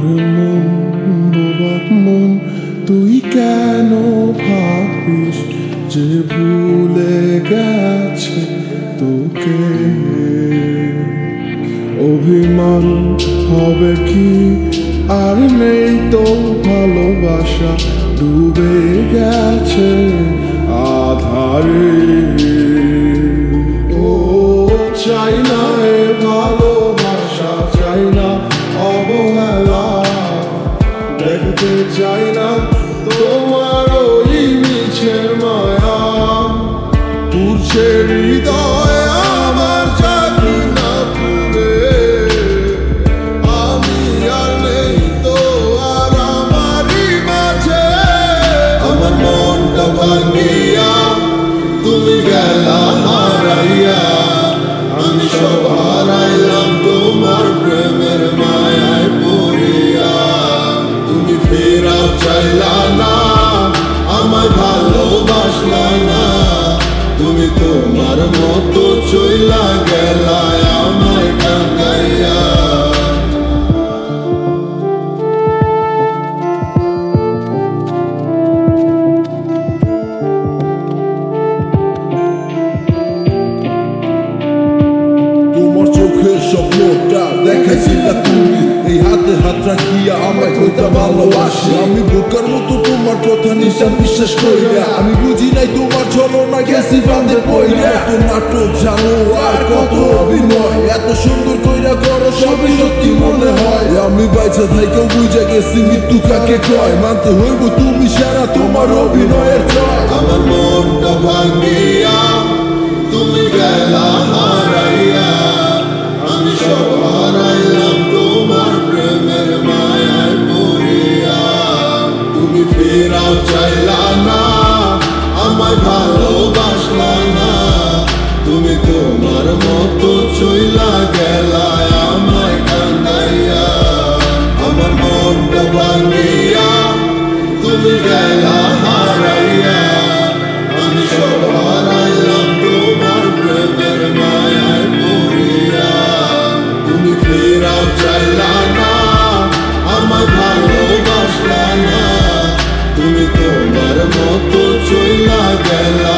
মন বোবা মন তুই কেন ভাবিস যে ভুলে গেছে তোকে অভিমান হবে কি আর নেই তো ভালোবাসা ডুবে গেছে আধারে ও চাই না এ ভালোবাসা চাই না অবহেলা দেখতে চাই না তোমার ওই মিছে মায়া পুরছে হৃদয় আমার চাকরি না পুরে আমি আর নেই তো আর আমারই মাঝে আমার মনটা ভাঙিয়া তুমি গেলা হারাইয়া আমি সব হারাইলাম তোমার প্রেমের মায়ায় পড়িয়া তুমি ফেরাও চাইলা না আমায় ভালোবাসলা না তুমি তোমার মতো চইলা গেলা আমায় কাঁদাইয়া তোমার চোখের স্বপ্নটা দেখাইছিলা তুমি এই হাতে হাত রাখিয়া আমায় কইতা ভালোবাসি আমি বোকার মতো তোমার কথা নিশা বিশ্বাস কইরা আমি বুঝি নাই তোমার ছলনা গেছি বাঁধে পইরা এত নাটক জানো আর কত অভিনয় এত সুন্দর কইরা করো সবই সত্যি মনে হয় আমি বাইচা থাইকেও বুঝা গেছি মৃত্যু কাকে কয় মানতে হইব তুমি সারা তোমার অভিনয়ের জয় আমার মনটা ভাঙিয়া তুমি গেলা হারাইয়া আমি সব হারাইলাম তোমার প্রেমের মায়ায় পড়িয়া তুমি ফেরাও চাইলা না আমায় ভালোবাসলা না তুমি তোমার মতো চইলা গেলা আমায় কাঁদাইয়া আমার মনটা ভাঙিয়া তুমি গেলা হারাইয়া আমি সব হারাইলাম তোমার প্রেমের মায়ায় পড়িয়া তুমি ফেরাও চাইলা না আমায় ভালোবাসলা না তুমি তোমার মতো চইলা গেলা